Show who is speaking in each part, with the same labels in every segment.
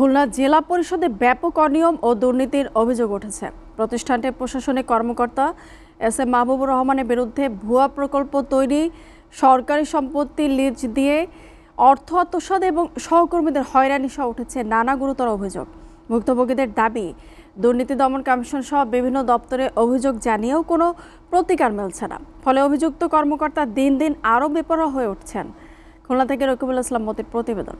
Speaker 1: খুলনা জেলা পরিষদে ব্যাপক অনিয়ম ও দুর্নীতির অভিযোগ উঠেছে। প্রতিষ্ঠানটির প্রশাসনিক কর্মকর্তা এস এম মাহবুবুর রহমানের বিরুদ্ধে ভুয়া প্রকল্প তৈরি, সরকারি সম্পত্তি লিজ দিয়ে অর্থ আত্মসাৎ এবং সহকর্মীদের হয়রানি সহ উঠেছে নানা গুরুতর অভিযোগ। ভুক্তভোগীদের দাবি, দুর্নীতি দমন কমিশন সহ বিভিন্ন দপ্তরে অভিযোগ জানিয়েও কোনো প্রতিকার মিলছে না। ফলে অভিযুক্ত কর্মকর্তা দিন দিন আরও বেপরোয়া হয়ে উঠছেন। খুলনা থেকে রকিবুল ইসলাম মতির প্রতিবেদন।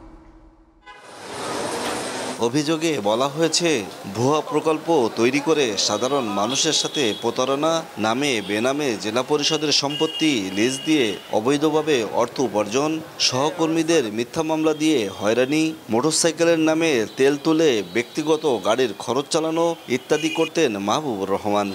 Speaker 2: অভিযোগে বলা হয়েছে, ভুয়া প্রকল্প তৈরি করে সাধারণ মানুষের সাথে প্রতারণা, নামে বেনামে জেলা পরিষদের সম্পত্তি লিজ দিয়ে অবৈধভাবে অর্থ উপার্জন, সহকর্মীদের মিথ্যা মামলা দিয়ে হয়রানি, মোটরসাইকেলের নামে তেল তুলে ব্যক্তিগত গাড়ির খরচ চালানো ইত্যাদি করতেন মাহবুবুর রহমান।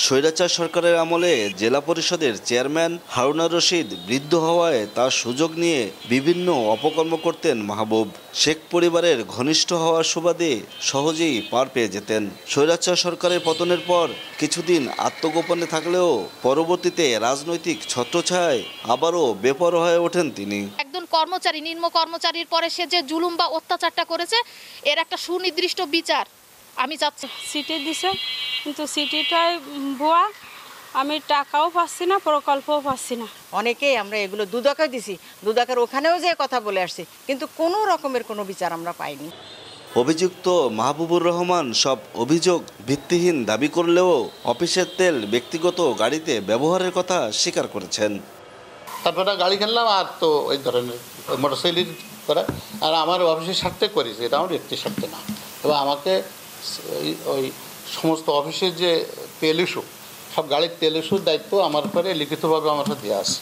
Speaker 2: স্বৈরাচার সরকারের আমলে জেলা পরিষদের চেয়ারম্যান হারুনার রশিদ বৃদ্ধ হওয়ায় তার সুযোগ নিয়ে বিভিন্ন অপকর্ম করতেন মাহবুব। শেখ পরিবারের ঘনিষ্ঠ হওয়ার সুবাদে সহজেই পার পেয়ে যেতেন। স্বৈরাচার সরকারের পতনের পর কিছুদিন আত্মগোপনে থাকলেও পরবর্তীতে রাজনৈতিক ছত্রছায়ায় আবারও বেপরোয়া হয়ে ওঠেন তিনি।
Speaker 3: একজন কর্মচারী, নিম্ন কর্মচারীর পরে সে যে জুলুম বা অত্যাচারটা করেছে, এর একটা সুনির্দিষ্ট বিচার আমি চাচ্ছি।
Speaker 4: সিটি দিছে, কিন্তু সিটিটাই ভুয়া, আমি টাকাও পাচ্ছি না, প্রকল্পও পাচ্ছি না।
Speaker 5: অনেকেই আমরা এগুলো দুদকে দিছি, দুদকের ওখানেও যে কথা বলে আসছি, কিন্তু কোনো রকমের কোনো বিচার আমরা পাইনি।
Speaker 2: অভিযুক্ত মাহবুবুর রহমান সব অভিযোগ ভিত্তিহীন দাবি করলেও অফিসের তেল ব্যক্তিগত গাড়িতে ব্যবহারের কথা স্বীকার করেছেন।
Speaker 6: তারপরে গাড়ি কিনলাম আর তো ওই ধরনের মোটরসাইকেল করা, আর আমার অফিসের স্বার্থে করেছি, এটা আমার ব্যক্তির স্বার্থে না। তবে আমাকে ওই সমস্ত অফিসের যে তেল ইস্যু, সব গাড়ির তেল ইস্যুর দায়িত্ব আমার উপরে লিখিতভাবে আমার দেওয়া আছে।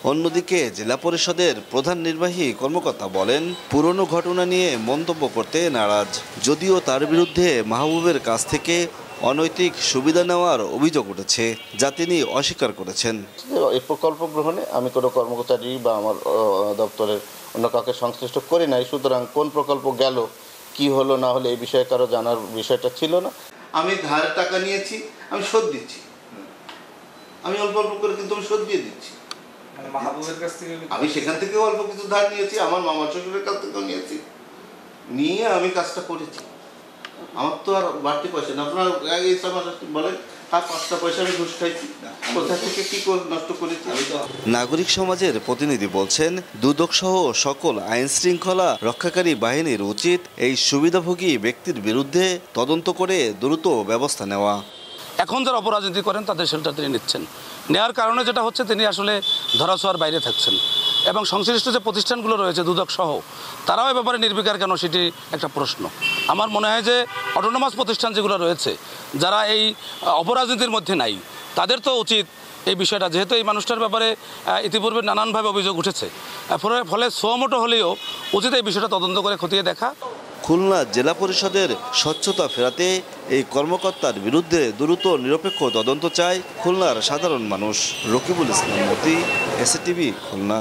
Speaker 2: অন্যদিকে জেলা পরিষদের প্রধান নির্বাহী কর্মকর্তা বলেন, পুরনো ঘটনা নিয়ে মন্তব্য করতে নারাজ, যদিও তার বিরুদ্ধে মাহবুবের কাছ থেকে অনৈতিক সুবিধা নেওয়ার অভিযোগ উঠেছে, যা তিনি অস্বীকার করেছেন।
Speaker 6: এই প্রকল্প গ্রহণে আমি কোনো কর্মচারী বা আমার দপ্তরের অন্য কাউকে সংশ্লিষ্ট করি নাই, সুতরাং কোন প্রকল্প গেল, কি হলো না হলে এই বিষয়ে কারো জানার বিষয়টা ছিল না। আমি ধারের টাকা নিয়েছি, আমি শোধ দিচ্ছি, আমি অল্প অল্প করে কিন্তু আমি শোধ দিয়ে দিচ্ছি। আমি সেখান থেকে অল্প কিছু ধার নিয়েছি, আমার মামার শ্বশুরের কাছ থেকেও নিয়েছি, নিয়ে আমি কাজটা করেছি। আমার তো আর বাড়তি পয়সা না। আপনারা বলেন, আর 5টা পয়সা আমি ঘুষ খাইছি, কোথা থেকে কি নষ্ট করেছি।
Speaker 2: নাগরিক সমাজের প্রতিনিধি বলছেন, দুদক সহ সকল আইন শৃঙ্খলা রক্ষাকারী বাহিনীর উচিত এই সুবিধাভোগী ব্যক্তির বিরুদ্ধে তদন্ত করে দ্রুত ব্যবস্থা নেওয়া।
Speaker 7: এখন যারা অপরাজনীতি করেন তাদের শেল্টার তিনি নিচ্ছেন, নেওয়ার কারণে যেটা হচ্ছে তিনি আসলে ধরাছোঁয়ার বাইরে থাকছেন, এবং সংশ্লিষ্ট যে প্রতিষ্ঠানগুলো রয়েছে দুদক সহ, তারাও এ ব্যাপারে নির্বিকার কেন, সেটি একটা প্রশ্ন। আমার মনে হয় যে অটোনোমাস প্রতিষ্ঠান যেগুলো রয়েছে, যারা এই অপরাজনীতির মধ্যে নাই, তাদের তো উচিত এই বিষয়টা, যেহেতু এই মানুষটার ব্যাপারে ইতিপূর্বে নানানভাবে অভিযোগ উঠেছে, ফলে সোমোটো হলেও উচিত এই বিষয়টা তদন্ত করে খতিয়ে দেখা।
Speaker 2: খুলনা জেলা পরিষদের স্বচ্ছতা ফেরাতে এই কর্মকর্তার বিরুদ্ধে দ্রুত নিরপেক্ষ তদন্ত চায় খুলনার সাধারণ মানুষ। রকিবুল ইসলাম মতি, এসএটিভি, খুলনা।